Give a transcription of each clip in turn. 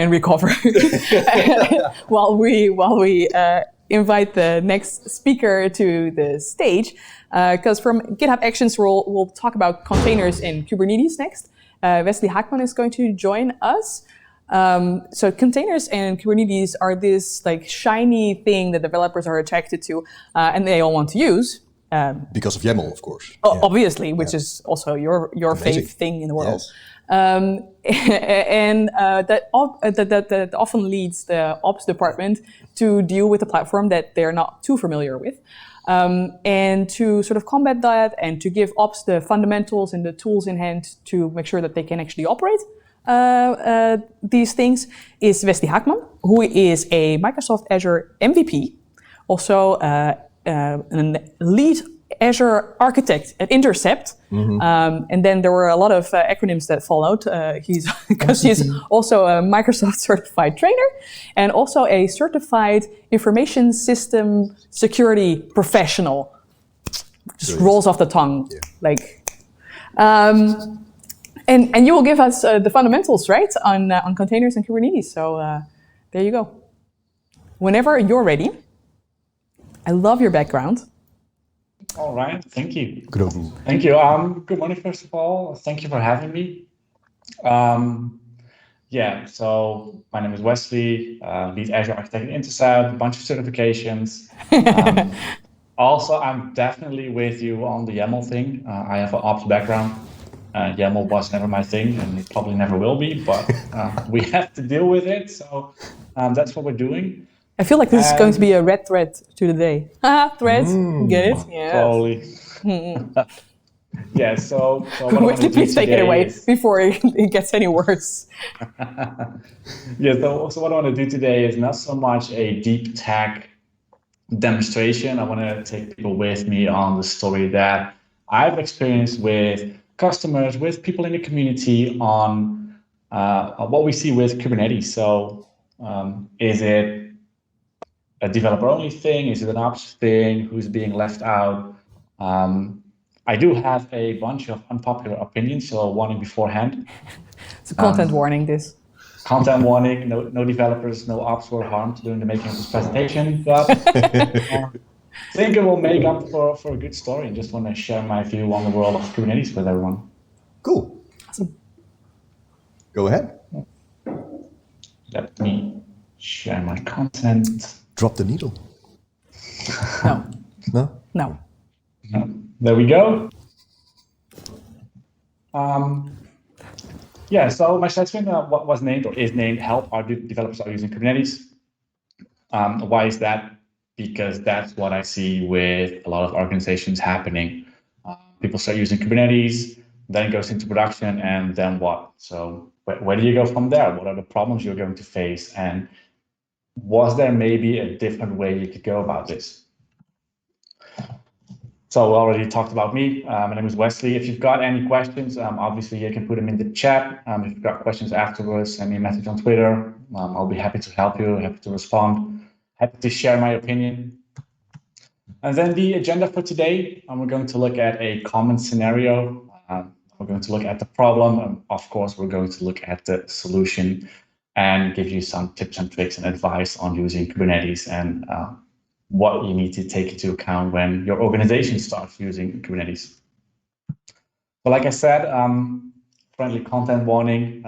and recover while we invite the next speaker to the stage. Because from GitHub Actions, we'll talk about containers in Kubernetes next. Wesley Hackman is going to join us. So containers and Kubernetes are this like shiny thing that developers are attracted to, and they all want to use. Because of YAML, of course. Obviously, which is also your fave thing in the world. Yes. And that often leads the ops department to deal with a platform that they're not too familiar with. And to sort of combat that and to give ops the fundamentals and the tools in hand to make sure that they can actually operate these things is Wesley Hackman, who is a Microsoft Azure MVP, also a lead Azure architect at Intercept. And then there were a lot of acronyms that followed. He's also a Microsoft certified trainer and also a certified information system security professional. Just rolls off the tongue. And you will give us the fundamentals, right, on containers and Kubernetes. So there you go. Whenever you're ready. I love your background. All right, thank you. Good morning. Thank you. Good morning, first of all. Thank you for having me. So my name is Wesley, lead Azure architect at Intercept, a bunch of certifications. Also, I'm definitely with you on the YAML thing. I have an ops background. YAML was never my thing, and it probably never will be, but we have to deal with it. So that's what we're doing. I feel like this is going to be a red thread to the day. Threads, get it? Yeah. Totally. Yeah, so what Wesley, please take it away before it gets any worse. So what I want to do today is not so much a deep tech demonstration. I want to take people with me on the story that I've experienced with customers, with people in the community on what we see with Kubernetes. So is it a developer-only thing? Is it an ops thing? Who's being left out? I do have a bunch of unpopular opinions, so warning beforehand. It's a content warning, this. Content warning, no developers, no ops were harmed during the making of this presentation, but I think it will make up for a good story, and just want to share my view on the world of Kubernetes with everyone. Cool. Awesome. Go ahead. Let me share my content. Drop the needle. No. No? No. There we go. So my slide screen was named or is named Help Our Developers Are Using Kubernetes. Why is that? Because that's what I see with a lot of organizations happening. People start using Kubernetes, then it goes into production, and then what? So where do you go from there? What are the problems you're going to face? And was there maybe a different way you could go about this? So we already talked about me. My name is Wesley. If you've got any questions, obviously you can put them in the chat. If you've got questions afterwards, send me a message on Twitter. I'll be happy to help you, happy to respond, happy to share my opinion. And then the agenda for today, we're going to look at a common scenario. We're going to look at the problem. And of course, we're going to look at the solution and give you some tips and tricks and advice on using Kubernetes and what you need to take into account when your organization starts using Kubernetes. But like I said, friendly content warning.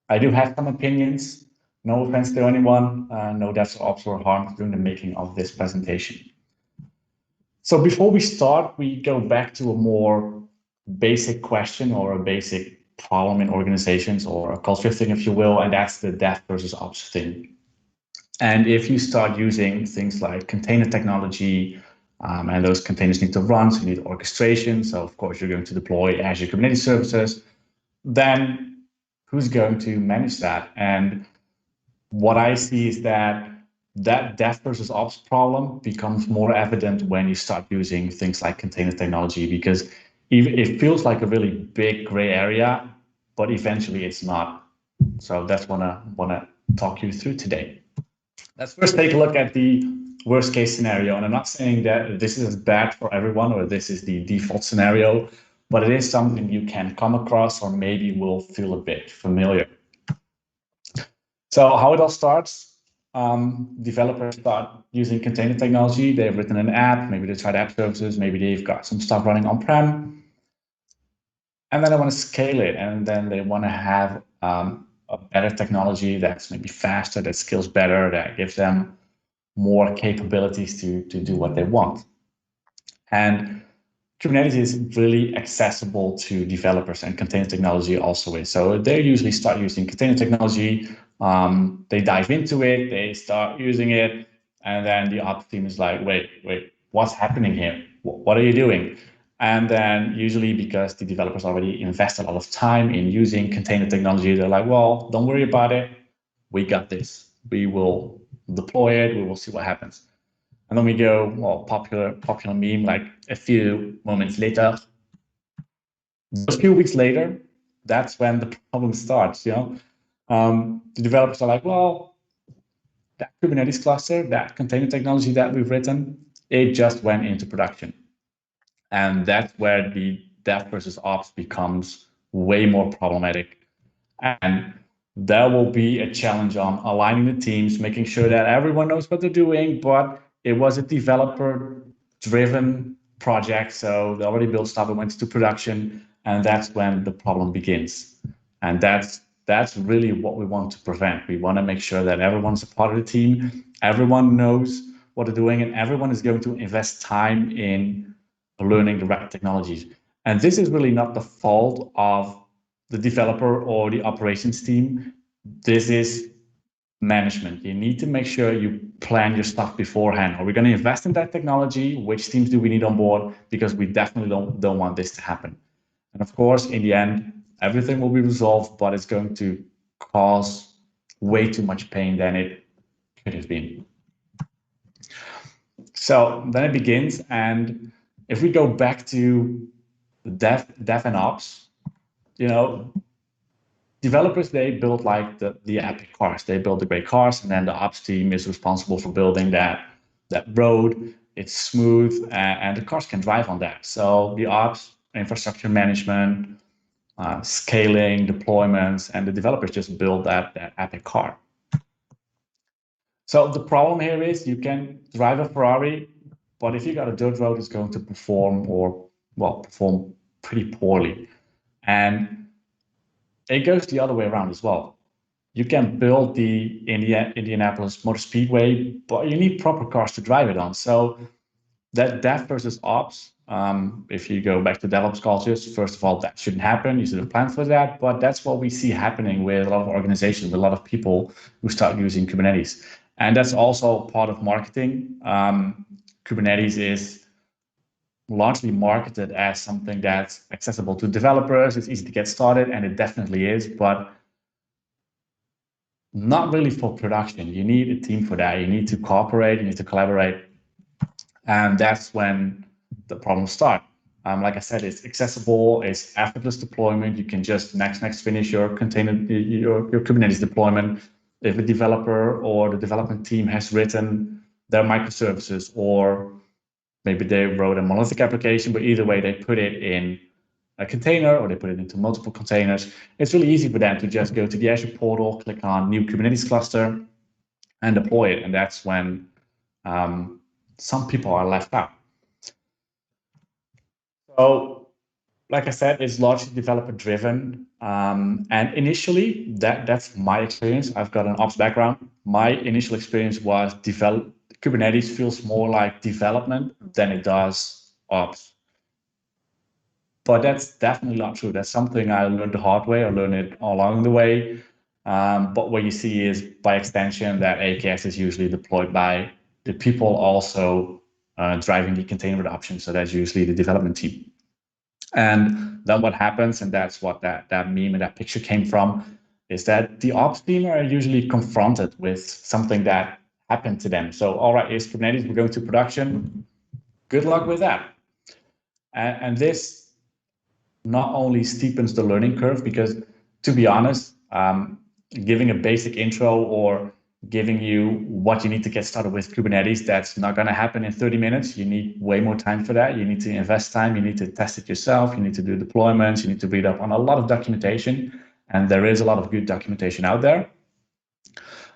I do have some opinions. No offense to anyone. No devs or ops were harmed during the making of this presentation. So before we start, we go back to a more basic question or a basic problem in organizations, or a culture thing, if you will, and that's the dev versus ops thing. And if you start using things like container technology, and those containers need to run, so you need orchestration, so of course you're going to deploy Azure Kubernetes Services, then who's going to manage that? And what I see is that dev versus ops problem becomes more evident when you start using things like container technology, because it feels like a really big gray area, but eventually it's not. So that's what I want to talk you through today. Let's first take a look at the worst case scenario. And I'm not saying that this is bad for everyone or this is the default scenario, but it is something you can come across or maybe will feel a bit familiar. So how it all starts, developers start using container technology. They've written an app, maybe they tried app services, maybe they've got some stuff running on-prem, and then they want to scale it, and then they want to have a better technology that's maybe faster, that scales better, that gives them more capabilities to do what they want. And Kubernetes is really accessible to developers, and container technology also is. So they usually start using container technology, they dive into it, they start using it, and then the ops team is like, wait, what's happening here? What are you doing? And then usually, because the developers already invest a lot of time in using container technology, they're like, well, don't worry about it. We got this. We will deploy it. We will see what happens. And then we go, well, popular meme, like a few moments later, a few weeks later, that's when the problem starts, the developers are like, well, that Kubernetes cluster, that container technology that we've written, it just went into production. And that's where the dev versus ops becomes way more problematic. And there will be a challenge on aligning the teams, making sure that everyone knows what they're doing, but it was a developer-driven project, so they already built stuff and went to production, and that's when the problem begins. And that's really what we want to prevent. We want to make sure that everyone's a part of the team, everyone knows what they're doing, and everyone is going to invest time in learning the right technologies. And this is really not the fault of the developer or the operations team. This is management. You need to make sure you plan your stuff beforehand. Are we going to invest in that technology? Which teams do we need on board? Because we definitely don't want this to happen. And of course, in the end, everything will be resolved, but it's going to cause way too much pain than it could have been. So then it begins. And if we go back to dev and ops, developers, they build like the epic cars. They build the great cars, and then the ops team is responsible for building that road. It's smooth, and the cars can drive on that. So the ops, infrastructure management, scaling, deployments, and the developers just build that epic car. So the problem here is you can drive a Ferrari, but if you got a dirt road, it's going to perform pretty poorly. And it goes the other way around as well. You can build the Indianapolis Motor Speedway, but you need proper cars to drive it on. So that dev versus ops, if you go back to DevOps cultures, first of all, that shouldn't happen. You should have planned for that. But that's what we see happening with a lot of organizations, with a lot of people who start using Kubernetes. And that's also part of marketing. Kubernetes is largely marketed as something that's accessible to developers. It's easy to get started, and it definitely is, but not really for production. You need a team for that. You need to cooperate, you need to collaborate. And that's when the problems start. Like I said, it's accessible, it's effortless deployment. You can just next finish your Kubernetes deployment. If a developer or the development team has written their microservices, or maybe they wrote a monolithic application, but either way, they put it in a container or they put it into multiple containers. It's really easy for them to just go to the Azure portal, click on new Kubernetes cluster, and deploy it. And that's when some people are left out. So, like I said, it's largely developer driven. And initially, that's my experience. I've got an ops background. My initial experience was Kubernetes feels more like development than it does ops. But that's definitely not true. That's something I learned the hard way. I learned it along the way. But what you see is, by extension, that AKS is usually deployed by the people also driving the container adoption. So that's usually the development team. And then what happens, and that's what that meme and that picture came from, is that the ops team are usually confronted with something that happened to them. So, all right, here's Kubernetes, we're going to production. Good luck with that. And this not only steepens the learning curve, because to be honest, giving a basic intro or giving you what you need to get started with Kubernetes, that's not going to happen in 30 minutes. You need way more time for that. You need to invest time. You need to test it yourself. You need to do deployments. You need to read up on a lot of documentation. And there is a lot of good documentation out there.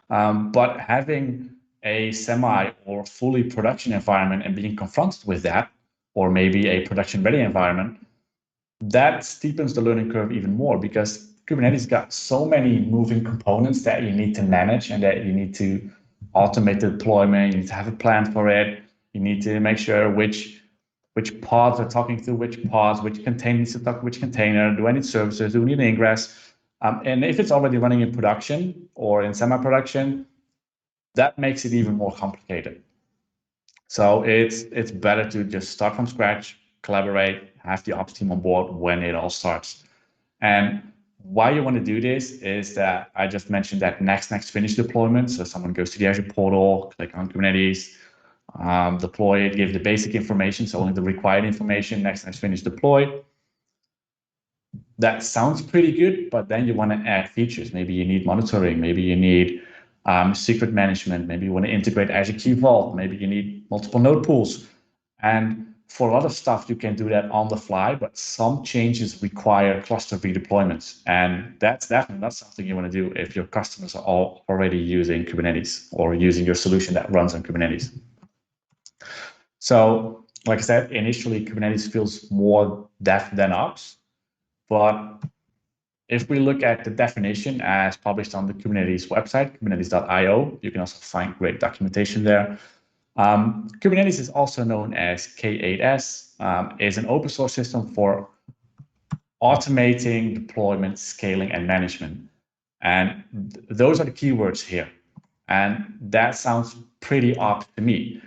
But having a semi or fully production environment and being confronted with that, or maybe a production ready environment, that steepens the learning curve even more, because Kubernetes got so many moving components that you need to manage and that you need to automate the deployment. You need to have a plan for it. You need to make sure which pods are talking to which pods, which container needs to talk to which container. Do I need services? Do we need Ingress? And if it's already running in production or in semi-production, that makes it even more complicated. So it's better to just start from scratch, collaborate, have the ops team on board when it all starts. And why you want to do this is that I just mentioned that next finish deployment. So someone goes to the Azure portal, click on Kubernetes, deploy it, give the basic information, so only the required information, next finish deploy. That sounds pretty good, but then you want to add features. Maybe you need monitoring, maybe you need secret management, maybe you want to integrate Azure Key Vault, maybe you need multiple node pools. And for a lot of stuff, you can do that on the fly, but some changes require cluster redeployments. And that's definitely not something you want to do if your customers are all already using Kubernetes or using your solution that runs on Kubernetes. So, like I said, initially, Kubernetes feels more dev than ops. But if we look at the definition as published on the Kubernetes website, kubernetes.io, you can also find great documentation there. Kubernetes is also known as K8s, is an open source system for automating deployment, scaling, and management. And those are the keywords here. And that sounds pretty ops to me.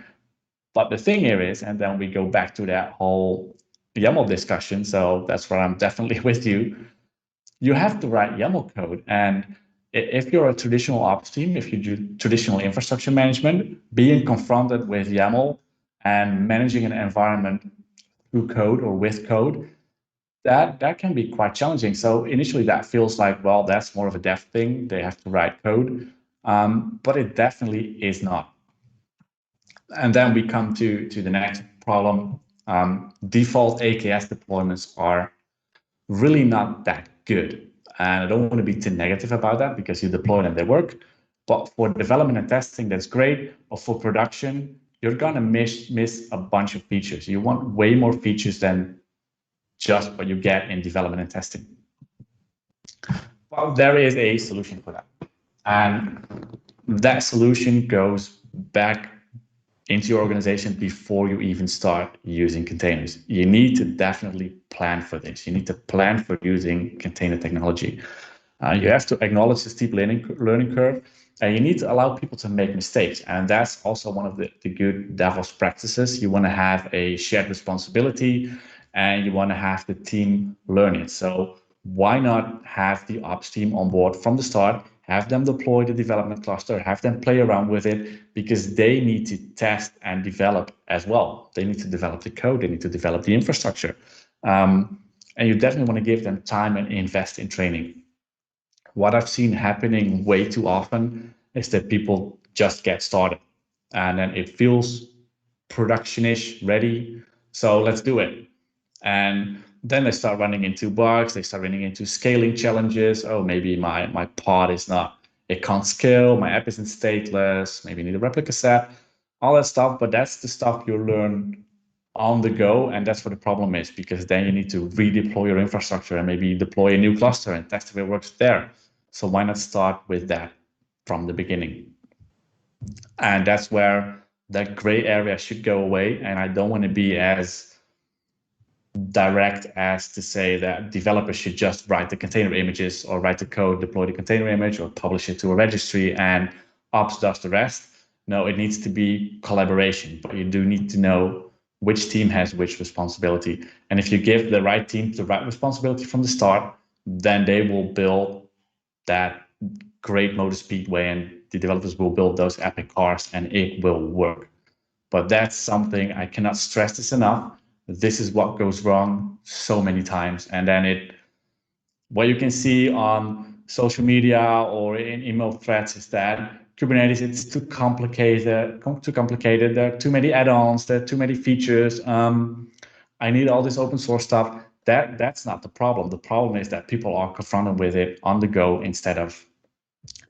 But the thing here is, and then we go back to that whole YAML discussion, so that's where I'm definitely with you. You have to write YAML code. And if you're a traditional ops team, if you do traditional infrastructure management, being confronted with YAML and managing an environment through code or with code, that can be quite challenging. So initially that feels like, well, that's more of a dev thing. They have to write code, but it definitely is not. And then we come to the next problem. Default AKS deployments are really not that good. And I don't want to be too negative about that, because you deploy them, they work. But for development and testing, that's great. But for production, you're going to miss a bunch of features. You want way more features than just what you get in development and testing. Well, there is a solution for that. And that solution goes back into your organization before you even start using containers. You need to definitely plan for this. You need to plan for using container technology. You have to acknowledge the steep learning curve, and you need to allow people to make mistakes. And that's also one of the good DevOps practices. You want to have a shared responsibility, and you want to have the team learn it. So why not have the ops team on board from the start, have them deploy the development cluster, have them play around with it, because they need to test and develop as well. They need to develop the code, they need to develop the infrastructure. And you definitely want to give them time and invest in training. What I've seen happening way too often is that people just get started and then it feels production-ish ready, so let's do it. And then they start running into bugs, they start running into scaling challenges. Oh, maybe my pod is not, it can't scale, my app isn't stateless, maybe you need a replica set, all that stuff. But that's the stuff you learn on the go, and that's what the problem is, because then you need to redeploy your infrastructure and maybe deploy a new cluster and test if it works there. So why not start with that from the beginning? And that's where that gray area should go away. And I don't want to be as direct as to say that developers should just write the container images or write the code, deploy the container image or publish it to a registry, and ops does the rest. No, it needs to be collaboration, but you do need to know which team has which responsibility. And if you give the right team the right responsibility from the start, then they will build that great motor speedway, and the developers will build those epic cars, and it will work. But that's something I cannot stress this enough. This is what goes wrong so many times. And then what you can see on social media or in email threads is that Kubernetes, it's too complicated. There are too many add-ons, there are too many features. I need all this open source stuff. That's not the problem. The problem is that people are confronted with it on the go instead of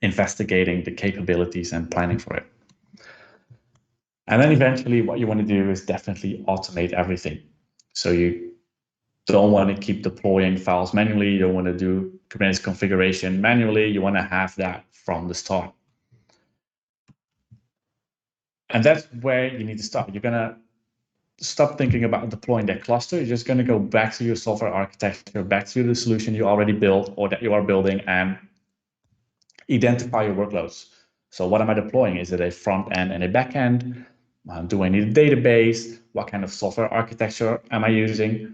investigating the capabilities and planning for it. And then eventually what you want to do is definitely automate everything. So you don't want to keep deploying files manually. You don't want to do Kubernetes configuration manually. You want to have that from the start. And that's where you need to start. You're going to stop thinking about deploying that cluster. You're just going to go back to your software architecture, back to the solution you already built or that you are building, and identify your workloads. So what am I deploying? Is it a front end and a back end? Do I need a database? What kind of software architecture am I using?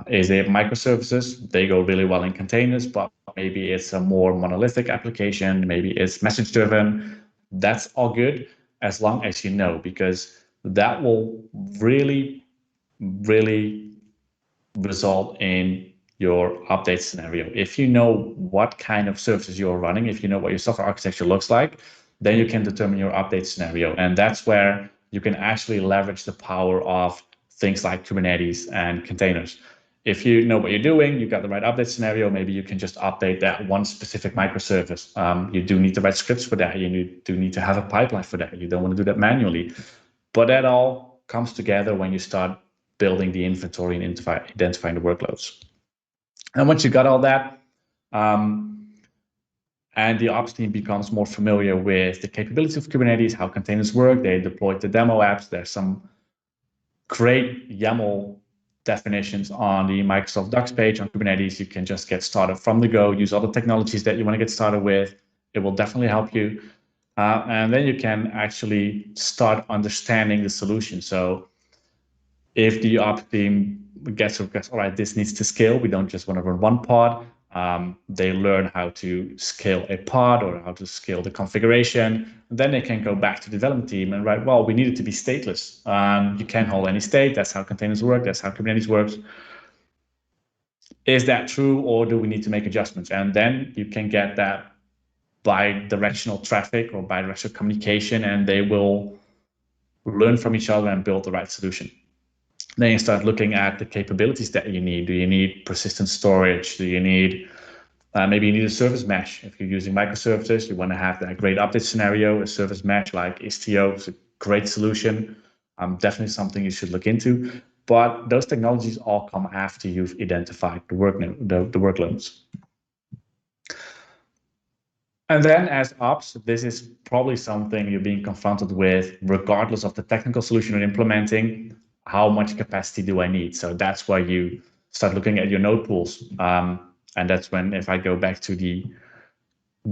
Is it microservices? They go really well in containers, but maybe it's a more monolithic application. Maybe it's message driven. That's all good as long as you know, because that will really, really result in your update scenario. If you know what kind of services you're running, if you know what your software architecture looks like, then you can determine your update scenario. And that's where you can actually leverage the power of things like Kubernetes and containers. If you know what you're doing, you've got the right update scenario, maybe you can just update that one specific microservice. You do need to write scripts for that. You do need to have a pipeline for that. You don't want to do that manually. But that all comes together when you start building the inventory and identifying the workloads. And once you got all that, and the ops team becomes more familiar with the capabilities of Kubernetes, how containers work, they deployed the demo apps. There's some great YAML definitions on the Microsoft Docs page on Kubernetes. You can just get started from the go, use all the technologies that you want to get started with. It will definitely help you. And then you can actually start understanding the solution. So if the ops team gets a request, all right, this needs to scale. We don't just want to run one pod. They learn how to scale a pod or how to scale the configuration. And then they can go back to the development team and write, well, we need it to be stateless. You can't hold any state. That's how containers work. That's how Kubernetes works. Is that true, or do we need to make adjustments? And then you can get that bi-directional traffic or bi-directional communication, and they will learn from each other and build the right solution. Then you start looking at the capabilities that you need. Do you need persistent storage? Do you need, maybe you need a service mesh. If you're using microservices, you want to have that great update scenario. A service mesh like Istio is a great solution. Definitely something you should look into. But those technologies all come after you've identified the workloads. And then as ops, this is probably something you're being confronted with regardless of the technical solution you're implementing. How much capacity do I need? So that's why you start looking at your node pools. And that's when, if I go back to the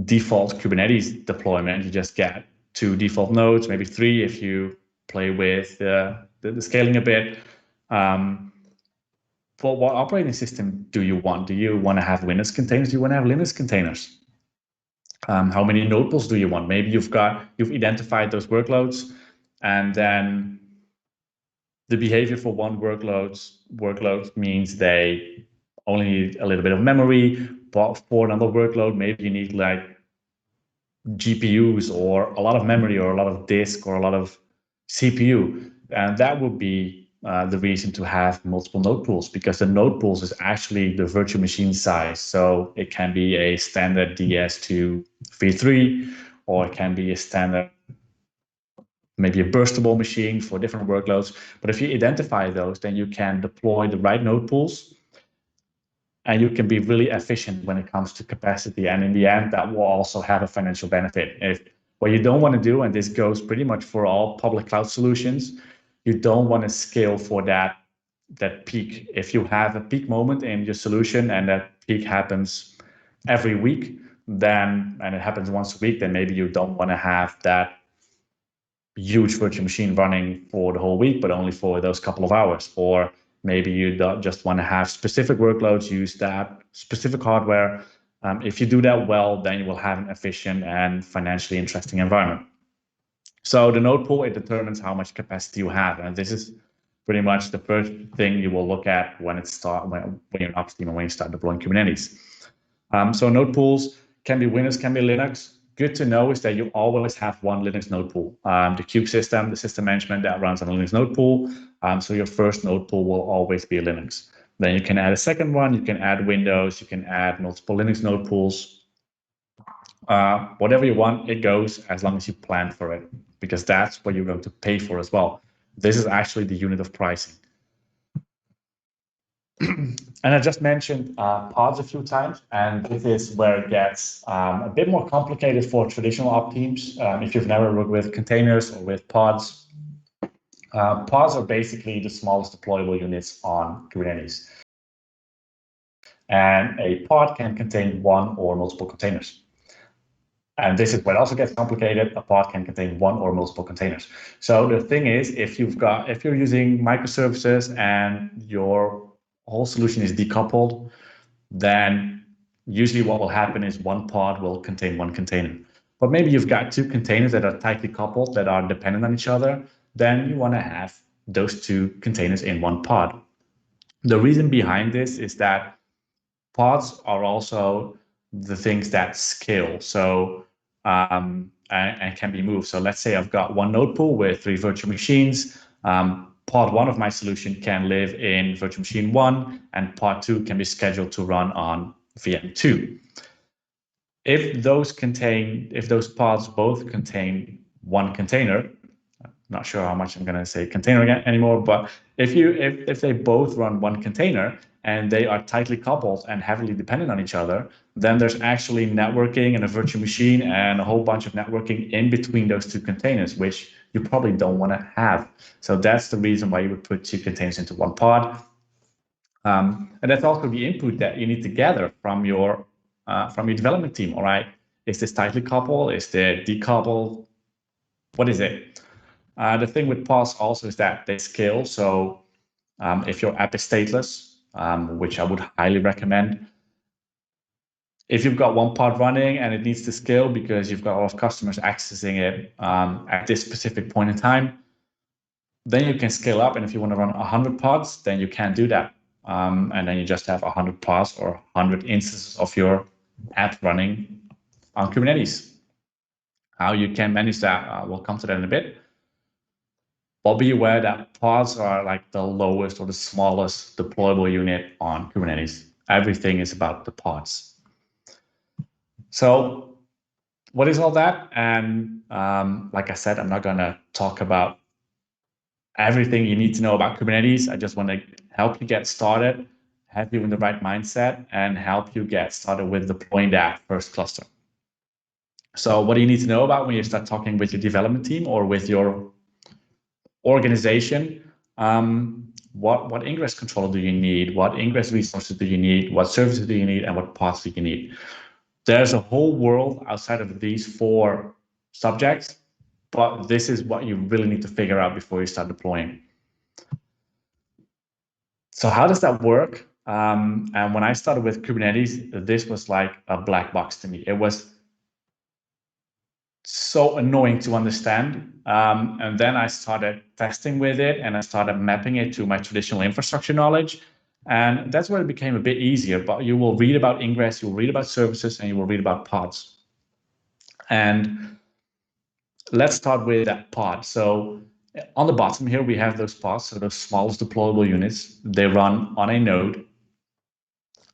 default Kubernetes deployment, you just get 2 default nodes, maybe 3 if you play with the scaling a bit. For what operating system do you want? Do you want to have Windows containers? Do you want to have Linux containers? How many node pools do you want? Maybe you've identified those workloads, and then the behavior for one workload means they only need a little bit of memory, but for another workload, maybe you need like GPUs or a lot of memory or a lot of disk or a lot of CPU. And that would be the reason to have multiple node pools, because the node pools is actually the virtual machine size. So it can be a standard DS2 v3, or it can be a standard, maybe a burstable machine for different workloads. But if you identify those, then you can deploy the right node pools, and you can be really efficient when it comes to capacity. And in the end, that will also have a financial benefit. If what you don't want to do, and this goes pretty much for all public cloud solutions, you don't want to scale for that peak. If you have a peak moment in your solution and that peak happens every week, then, and it happens once a week, then maybe you don't want to have that huge virtual machine running for the whole week, but only for those couple of hours. Or maybe you don't just want to have specific workloads, use that specific hardware. If you do that well, then you will have an efficient and financially interesting environment. So the node pool, it determines how much capacity you have. And this is pretty much the first thing you will look at when you're an ops team and when you start deploying Kubernetes. So node pools can be Windows, can be Linux. Good to know is that you always have one Linux node pool. The Kube system, the system management, that runs on a Linux node pool. So your first node pool will always be Linux. Then you can add a second one, you can add Windows, you can add multiple Linux node pools. whatever you want, it goes as long as you plan for it, because that's what you're going to pay for as well. This is actually the unit of pricing. And I just mentioned pods a few times, and this is where it gets a bit more complicated for traditional op teams. If you've never worked with containers or with pods, pods are basically the smallest deployable units on Kubernetes. And a pod can contain one or multiple containers. And this is where it also gets complicated. A pod can contain one or multiple containers. So the thing is, if you're using microservices and your whole solution is decoupled, then usually what will happen is one pod will contain one container. But maybe you've got two containers that are tightly coupled, that are dependent on each other, then you want to have those two containers in one pod. The reason behind this is that pods are also the things that scale. So and can be moved. So let's say I've got one node pool with 3 virtual machines. Pod 1 of my solution can live in virtual machine 1, and pod 2 can be scheduled to run on VM 2. If those pods both contain one container, I'm not sure how much I'm going to say container again anymore, but if they both run one container and they are tightly coupled and heavily dependent on each other, then there's actually networking and a virtual machine and a whole bunch of networking in between those two containers, which you probably don't want to have. So that's the reason why you would put two containers into one pod. And that's also the input that you need to gather from your development team. All right, is this tightly coupled? Is it decoupled? What is it? The thing with pods also is that they scale. So if your app is stateless, which I would highly recommend, if you've got one pod running and it needs to scale because you've got a lot of customers accessing it at this specific point in time, then you can scale up. And if you want to run 100 pods, then you can do that. And then you just have 100 pods or 100 instances of your app running on Kubernetes. How you can manage that, we'll come to that in a bit. But be aware that pods are like the lowest or the smallest deployable unit on Kubernetes. Everything is about the pods. So what is all that? And like I said, I'm not going to talk about everything you need to know about Kubernetes. I just want to help you get started, have you in the right mindset, and help you get started with deploying that first cluster. So what do you need to know about when you start talking with your development team or with your organization? What Ingress controller do you need? What Ingress resources do you need? What services do you need? And what pods do you need? There's a whole world outside of these 4 subjects, but this is what you really need to figure out before you start deploying. So how does that work? And when I started with Kubernetes, this was like a black box to me. It was so annoying to understand. And then I started testing with it and I started mapping it to my traditional infrastructure knowledge. And that's where it became a bit easier, but you will read about Ingress, you'll read about services, and you will read about pods. And let's start with that pod. So on the bottom here, we have those pods, so those smallest deployable units. They run on a node.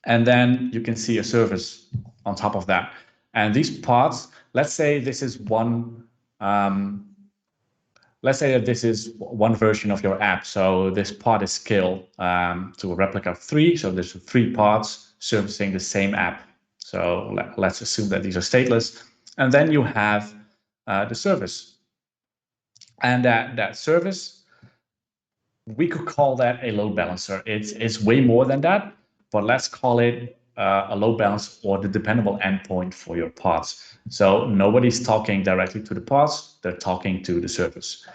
And then you can see a service on top of that. And these pods, let's say this is one, let's say that this is one version of your app. So this pod is scaled to a replica of 3. So there's 3 pods servicing the same app. So let's assume that these are stateless. And then you have the service. And that service, we could call that a load balancer. It's way more than that, but let's call it a load balance or the dependable endpoint for your pods. So nobody's talking directly to the pods, they're talking to the service.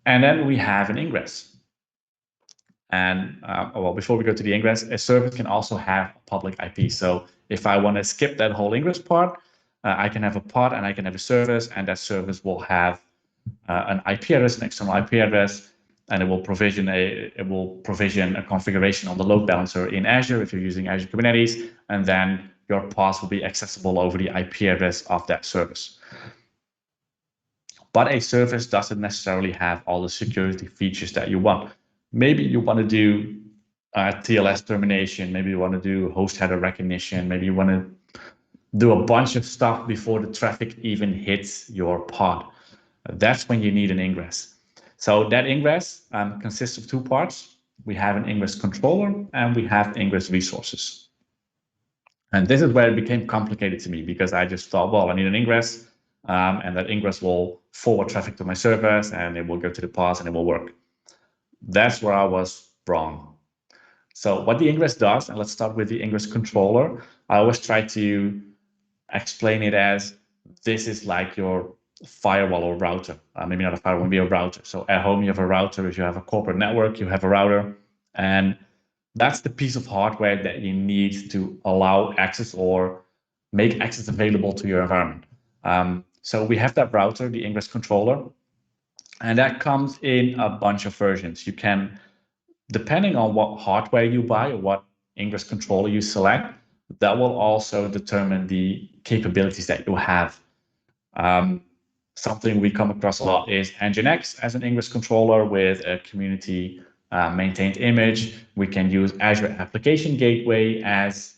And then we have an ingress. And well, before we go to the ingress, a service can also have a public IP. So if I want to skip that whole ingress part, I can have a pod and I can have a service, and that service will have an IP address, an external IP address, and it will provision a configuration on the load balancer in Azure if you're using Azure Kubernetes, and then your pods will be accessible over the IP address of that service. But a service doesn't necessarily have all the security features that you want. Maybe you want to do TLS termination, maybe you want to do host header recognition, maybe you want to do a bunch of stuff before the traffic even hits your pod. That's when you need an ingress. So that ingress consists of two parts. We have an ingress controller and we have ingress resources. And this is where it became complicated to me, because I just thought, well, I need an ingress, and that ingress will forward traffic to my servers and it will go to the pods and it will work. That's where I was wrong. So what the ingress does, and let's start with the ingress controller, I always try to explain it as this is like your firewall or router. Maybe not a firewall, maybe a router. So at home you have a router. If you have a corporate network, you have a router. And that's the piece of hardware that you need to allow access or make access available to your environment. So we have that router, the Ingress controller, and that comes in a bunch of versions. You can, depending on what hardware you buy or what Ingress controller you select, that will also determine the capabilities that you have. Something we come across a lot is Nginx as an Ingress controller with a community maintained image. We can use Azure Application Gateway as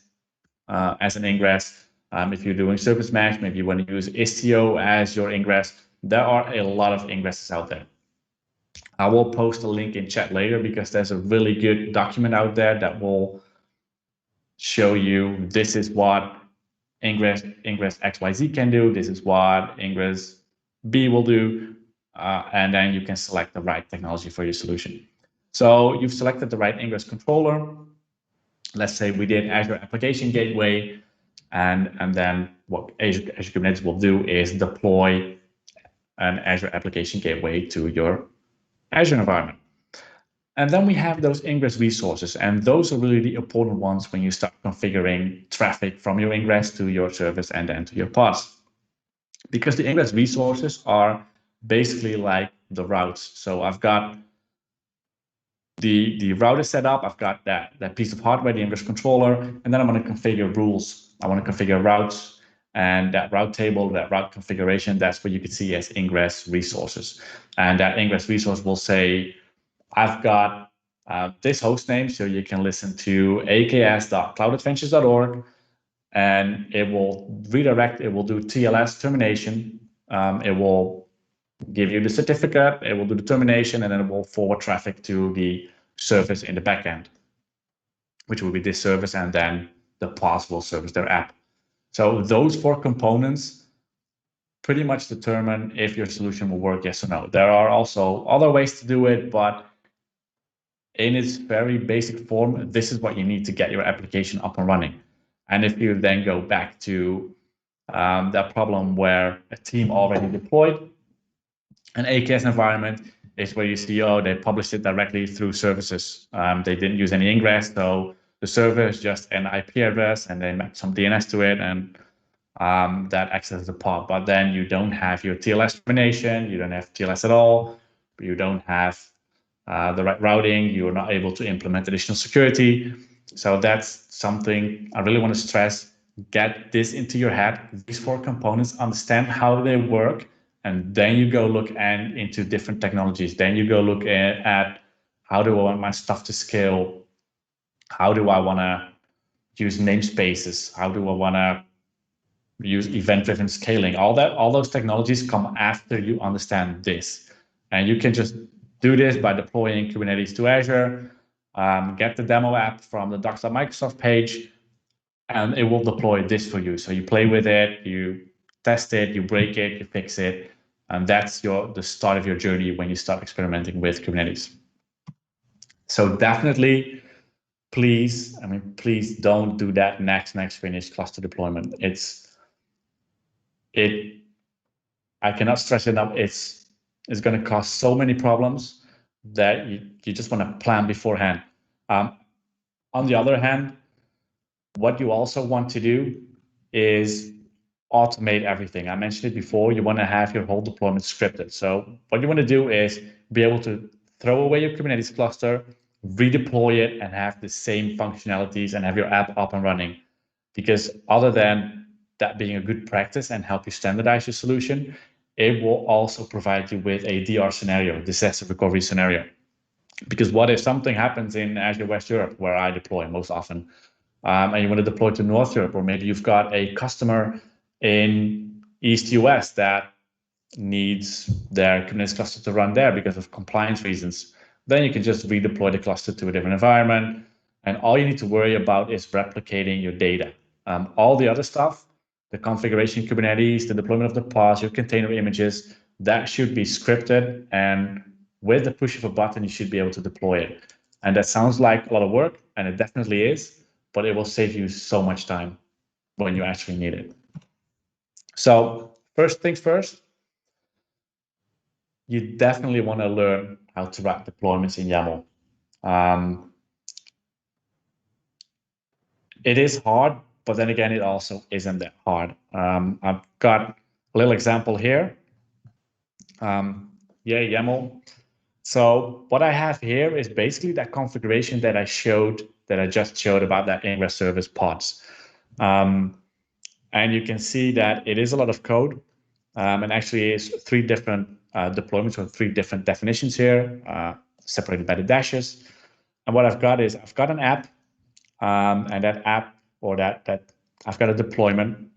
an ingress. If you're doing service mesh, maybe you want to use Istio as your ingress. There are a lot of ingresses out there. I will post a link in chat later because there's a really good document out there that will show you this is what Ingress XYZ can do. This is what Ingress B will do. And then you can select the right technology for your solution. So you've selected the right Ingress controller. Let's say we did Azure Application Gateway, and then what Azure Kubernetes will do is deploy an Azure Application Gateway to your Azure environment. And then we have those Ingress resources, and those are really the important ones when you start configuring traffic from your Ingress to your service and then to your pods. Because the Ingress resources are basically like the routes. So I've got the router set up, I've got that piece of hardware, the Ingress controller, and then I'm going to configure rules. I want to configure routes, and that route table, that route configuration, that's what you could see as Ingress resources. And that Ingress resource will say, I've got this host name, so you can listen to aks.cloudadventures.org, and it will redirect, it will do TLS termination, it will give you the certificate, it will do the termination, and then it will forward traffic to the service in the backend, which will be this service, and then the pods will service their app. So those four components pretty much determine if your solution will work, yes or no. There are also other ways to do it, but in its very basic form, this is what you need to get your application up and running. And if you then go back to that problem where a team already deployed an AKS environment, is where you see, oh, they published it directly through services. They didn't use any ingress, so the server is just an IP address, and they map some DNS to it, and that accesses the pod. But then you don't have your TLS termination, you don't have TLS at all, you don't have the right routing, you're not able to implement additional security. So that's something I really want to stress. Get this into your head, these four components, understand how they work, and then you go look into different technologies. Then you go look at how do I want my stuff to scale? How do I want to use namespaces? How do I want to use event-driven scaling? All those technologies come after you understand this. And you can just do this by deploying Kubernetes to Azure, get the demo app from the docs.microsoft page, and it will deploy this for you. So you play with it, you test it, you break it, you fix it, and that's the start of your journey when you start experimenting with Kubernetes. So definitely, please don't do that next finish cluster deployment. I cannot stress enough. It's going to cause so many problems that you just want to plan beforehand. On the other hand, what you also want to do is automate everything. I mentioned it before, you want to have your whole deployment scripted. So what you want to do is be able to throw away your Kubernetes cluster, redeploy it, and have the same functionalities and have your app up and running. Because other than that being a good practice and help you standardize your solution, it will also provide you with a DR scenario, disaster recovery scenario. Because what if something happens in Azure West Europe, where I deploy most often? and you want to deploy to North Europe, or maybe you've got a customer in East US that needs their Kubernetes cluster to run there because of compliance reasons, then you can just redeploy the cluster to a different environment. And all you need to worry about is replicating your data. All the other stuff, the configuration Kubernetes, the deployment of the pods, your container images, that should be scripted. And with the push of a button, you should be able to deploy it. And that sounds like a lot of work, and it definitely is, but it will save you so much time when you actually need it. So first things first, you definitely want to learn how to write deployments in YAML. It is hard, but then again, it also isn't that hard. I've got a little example here. YAML. So what I have here is basically that configuration that I just showed about that Ingress service pods. And you can see that it is a lot of code, and actually is 3 different deployments or 3 different definitions here, separated by the dashes. And what I've got is I've got an app, and that app, or that I've got a deployment.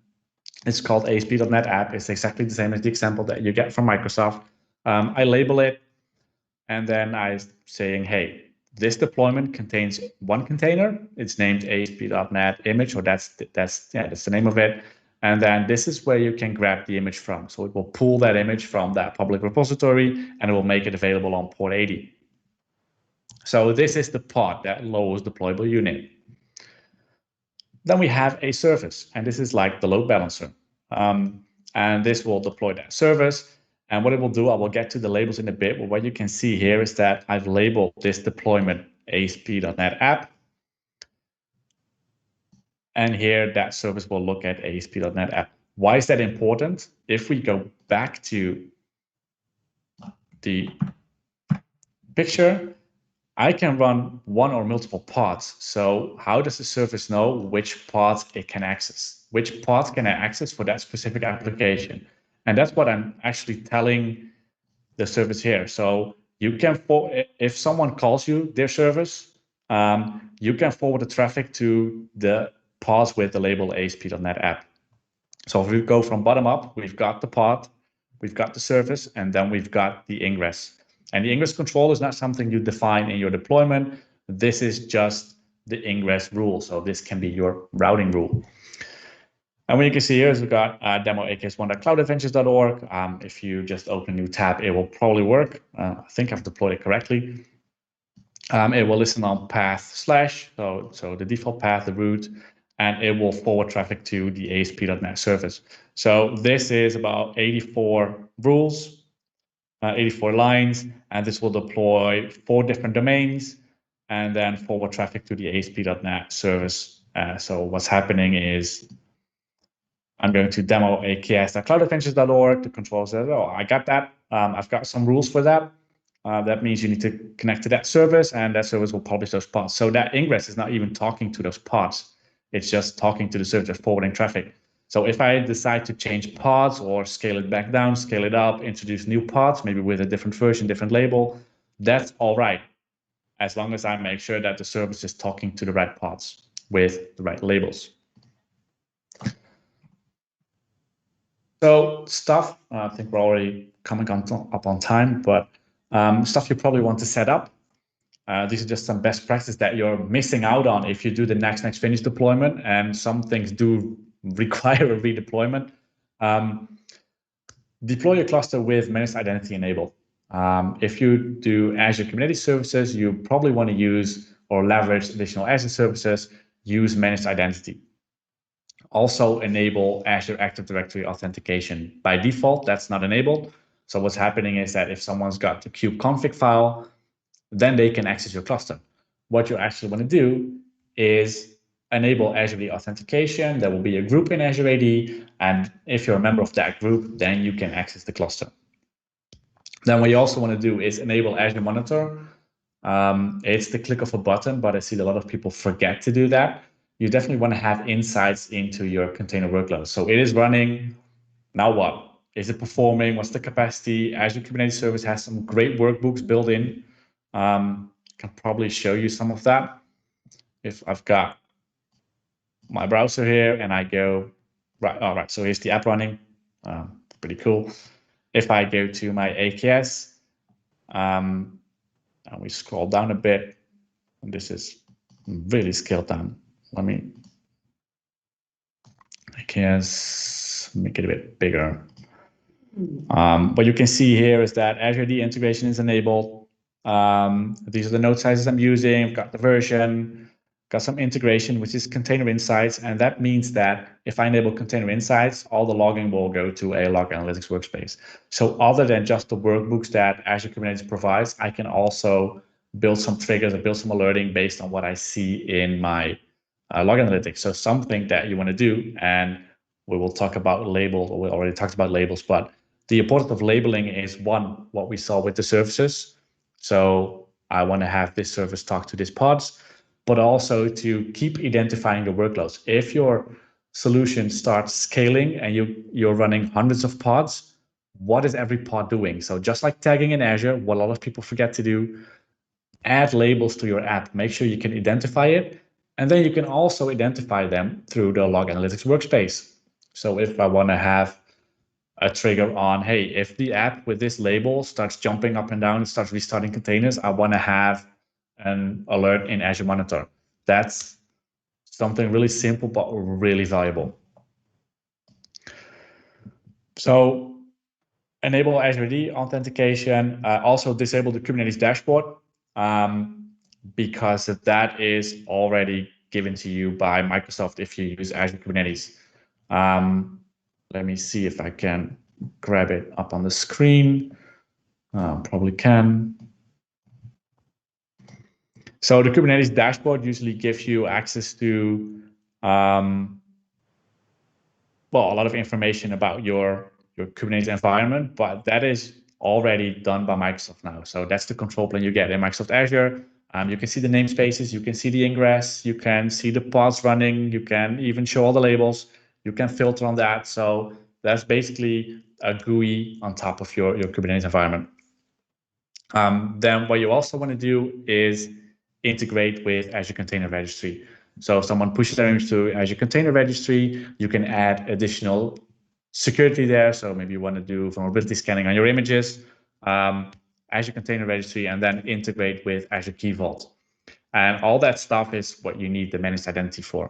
It's called ASP.NET app. It's exactly the same as the example that you get from Microsoft. I label it, and then I'm saying, hey, this deployment contains one container. It's named ASP.NET image, or that's the name of it. And then this is where you can grab the image from. So it will pull that image from that public repository, and it will make it available on port 80. So this is the pod, that lowest deployable unit. Then we have a service, and this is like the load balancer. And this will deploy that service. And what it will do, I will get to the labels in a bit, but what you can see here is that I've labeled this deployment ASP.NET app. And here that service will look at ASP.NET app. Why is that important? If we go back to the picture, I can run one or multiple pods. So how does the service know which pods it can access? Which pods can I access for that specific application? And that's what I'm actually telling the service here. So you can, if someone calls you their service, you can forward the traffic to the pods with the label ASP.NET app. So if we go from bottom up, we've got the pod, we've got the service, and then we've got the ingress. And the ingress control is not something you define in your deployment. This is just the ingress rule. So this can be your routing rule. And what you can see here is we've got demo aks1.cloudadventures.org. If you just open a new tab, it will probably work. I think I've deployed it correctly. It will listen on path /, so the default path, the root, and it will forward traffic to the ASP.NET service. So this is about 84 rules, 84 lines, and this will deploy 4 different domains and then forward traffic to the ASP.NET service. So what's happening is I'm going to demo aks.cloudadventures.org. The control says, oh, I got that. I've got some rules for that. That means you need to connect to that service, and that service will publish those pods. So that ingress is not even talking to those pods. It's just talking to the service that's forwarding traffic. So if I decide to change pods or scale it back down, scale it up, introduce new pods, maybe with a different version, different label, that's all right, as long as I make sure that the service is talking to the right pods with the right labels. So stuff, I think we're already coming up on time, but stuff you probably want to set up. These are just some best practices that you're missing out on if you do the next finish deployment, and some things do require a redeployment. Deploy your cluster with managed identity enabled. If you do Azure Kubernetes Services, you probably want to use or leverage additional Azure services, use managed identity. Also enable Azure Active Directory authentication. By default, that's not enabled. So what's happening is that if someone's got the kubeconfig file, then they can access your cluster. What you actually want to do is enable Azure AD authentication. There will be a group in Azure AD, and if you're a member of that group, then you can access the cluster. Then what you also want to do is enable Azure Monitor. It's the click of a button, but I see a lot of people forget to do that. You definitely want to have insights into your container workload. So it is running. Now what? Is it performing? What's the capacity? Azure Kubernetes Service has some great workbooks built in. Can probably show you some of that. If I've got my browser here and I go, all right, so here's the app running, pretty cool. If I go to my AKS, and we scroll down a bit, and this is really scaled down. Let me, AKS, make it a bit bigger. What you can see here is that Azure AD integration is enabled. These are the node sizes I'm using. I've got the version, got some integration, which is Container Insights. And that means that if I enable Container Insights, all the logging will go to a log analytics workspace. So other than just the workbooks that Azure Kubernetes provides, I can also build some triggers or build some alerting based on what I see in my log analytics. So something that you want to do, and we will talk about labels, or we already talked about labels, but the importance of labeling is one, what we saw with the services. So I want to have this service talk to this pods, but also to keep identifying the workloads. If your solution starts scaling and you're running hundreds of pods, what is every pod doing? So just like tagging in Azure, what a lot of people forget to do, add labels to your app. Make sure you can identify it. And then you can also identify them through the log analytics workspace. So if I want to have a trigger on, hey, if the app with this label starts jumping up and down and starts restarting containers, I want to have an alert in Azure Monitor. That's something really simple, but really valuable. So enable Azure AD authentication, also disable the Kubernetes dashboard, because that is already given to you by Microsoft if you use Azure Kubernetes. Let me see if I can grab it up on the screen. Probably can. So the Kubernetes dashboard usually gives you access to a lot of information about your Kubernetes environment, but that is already done by Microsoft now. So that's the control plane you get in Microsoft Azure. You can see the namespaces, you can see the ingress, you can see the pods running, you can even show all the labels, you can filter on that. So that's basically a GUI on top of your Kubernetes environment. Then what you also want to do is integrate with Azure Container Registry. So if someone pushes their image to Azure Container Registry, you can add additional security there. So maybe you want to do vulnerability scanning on your images, Azure Container Registry, and then integrate with Azure Key Vault. And all that stuff is what you need the managed identity for.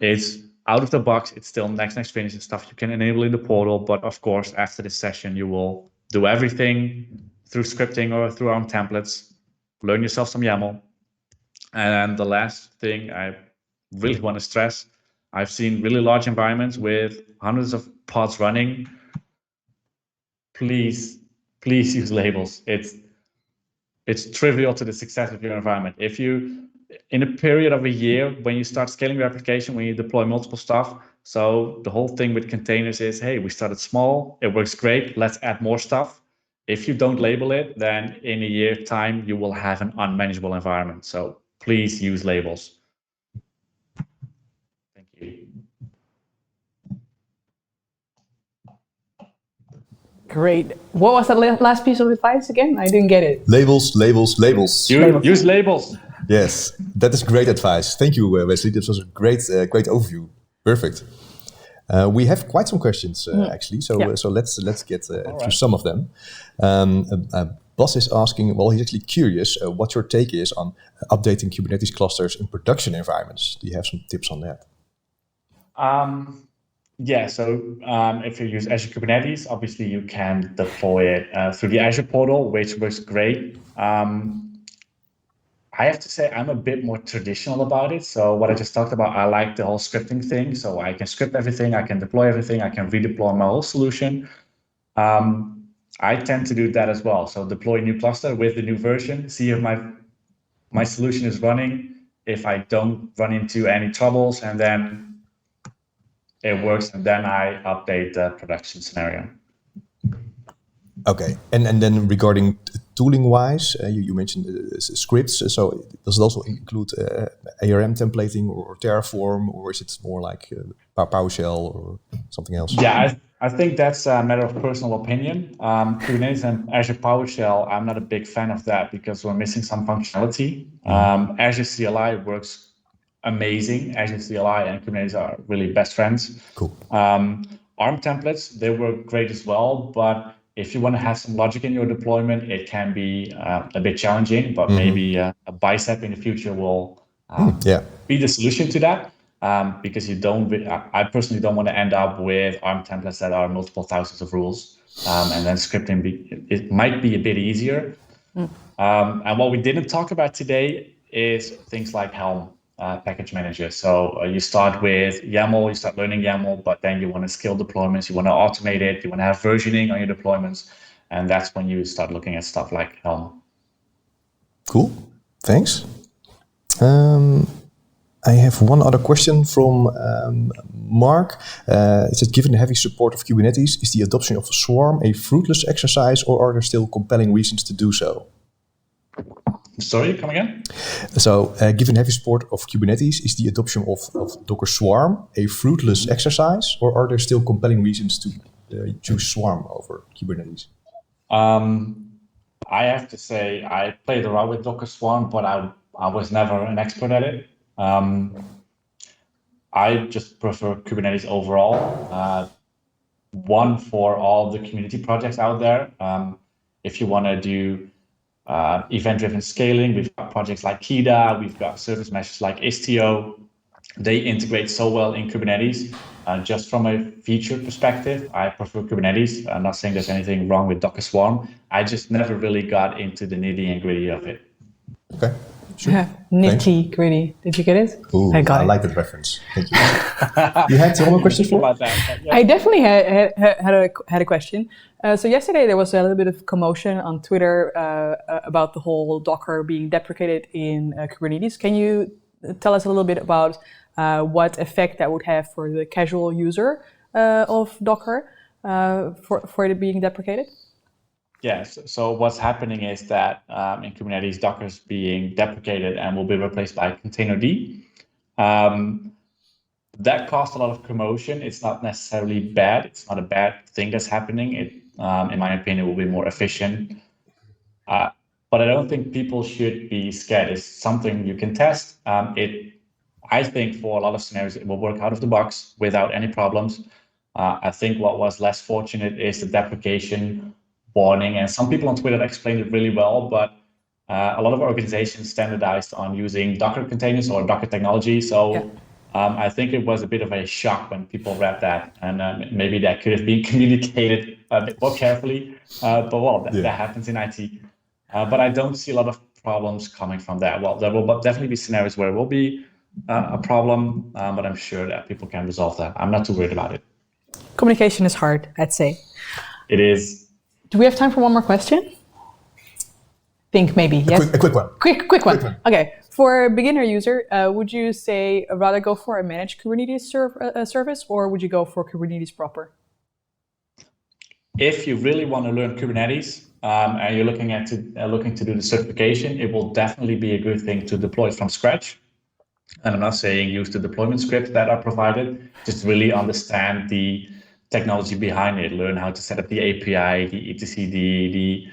It's out of the box. It's still next finish stuff you can enable in the portal. But of course, after this session, you will do everything through scripting or through our own templates. Learn yourself some YAML. And the last thing I really want to stress, I've seen really large environments with hundreds of pods running. Please use labels. It's trivial to the success of your environment. If you, in a period of a year, when you start scaling your application, when you deploy multiple stuff, so the whole thing with containers is, hey, we started small, it works great, let's add more stuff. If you don't label it, then in a year's time, you will have an unmanageable environment. So please use labels. Thank you. Great. What was that last piece of advice again? I didn't get it. Labels, labels, labels. Use labels. Yes, that is great advice. Thank you, Wesley. This was a great overview. Perfect. We have quite some questions actually, so let's get through some of them. Bas is asking, well, he's actually curious what your take is on updating Kubernetes clusters in production environments. Do you have some tips on that? Yeah, so if you use Azure Kubernetes, obviously you can deploy it through the Azure portal, which works great. I have to say I'm a bit more traditional about it. So what I just talked about, I like the whole scripting thing. So I can script everything, I can deploy everything, I can redeploy my whole solution. I tend to do that as well. So deploy a new cluster with the new version, see if my solution is running, if I don't run into any troubles, and then it works, and then I update the production scenario. Okay, and then regarding tooling-wise, you mentioned scripts. So does it also include ARM templating or Terraform, or is it more like PowerShell or something else? Yeah, I think that's a matter of personal opinion. Kubernetes and Azure PowerShell, I'm not a big fan of that because we're missing some functionality. Azure CLI works amazing. Azure CLI and Kubernetes are really best friends. Cool. ARM templates, they work great as well, but if you want to have some logic in your deployment, it can be a bit challenging, but maybe a bicep in the future will be the solution to that. Because I personally don't want to end up with ARM templates that are multiple thousands of rules. And then scripting, it might be a bit easier. And what we didn't talk about today is things like Helm. Package manager. So you start with YAML, you start learning YAML, but then you want to scale deployments, you want to automate it, you want to have versioning on your deployments. And that's when you start looking at stuff like Helm. Cool. Thanks. I have one other question from Mark. It says, given the heavy support of Kubernetes, is the adoption of Swarm a fruitless exercise, or are there still compelling reasons to do so? Sorry, come again? So, given heavy support of Kubernetes, is the adoption of Docker Swarm a fruitless exercise, or are there still compelling reasons to choose Swarm over Kubernetes? I have to say, I played around with Docker Swarm, but I was never an expert at it. I just prefer Kubernetes overall. One, for all the community projects out there. If you want to do event-driven scaling, we've got projects like Kida, we've got service meshes like Istio. They integrate so well in Kubernetes. Just from a feature perspective, I prefer Kubernetes. I'm not saying there's anything wrong with Docker Swarm. I just never really got into the nitty and gritty of it. Okay. Sure. Nitty gritty. Did you get it? Ooh, I like that reference. Thank you. You had one more question for? About that, yeah. I definitely had a question. So yesterday there was a little bit of commotion on Twitter about the whole Docker being deprecated in Kubernetes. Can you tell us a little bit about what effect that would have for the casual user of Docker for it being deprecated? Yes. So what's happening is that in Kubernetes, Docker is being deprecated and will be replaced by Containerd. That caused a lot of commotion. It's not necessarily bad. It's not a bad thing that's happening. It, in my opinion, will be more efficient. But I don't think people should be scared. It's something you can test. I think for a lot of scenarios, it will work out of the box without any problems. I think what was less fortunate is the deprecation warning, and some people on Twitter explained it really well, but a lot of organizations standardized on using Docker containers or Docker technology. So I think it was a bit of a shock when people read that, and maybe that could have been communicated a bit more carefully. But well, that happens in IT. But I don't see a lot of problems coming from that. Well, there will definitely be scenarios where it will be a problem, but I'm sure that people can resolve that. I'm not too worried about it. Communication is hard, I'd say. It is. Do we have time for one more question? Think maybe, yes? A quick one. Quick one. Okay. For a beginner user, would you say rather go for a managed Kubernetes service, or would you go for Kubernetes proper? If you really want to learn Kubernetes and you're looking to do the certification, it will definitely be a good thing to deploy from scratch. And I'm not saying use the deployment scripts that are provided, just really understand the technology behind it, learn how to set up the API, the etcd,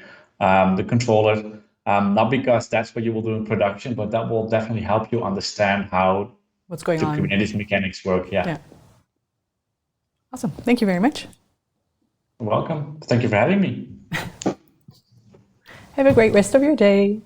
the controller. Not because that's what you will do in production, but that will definitely help you understand how what's going on. Kubernetes mechanics work. Yeah. Awesome. Thank you very much. You're welcome. Thank you for having me. Have a great rest of your day.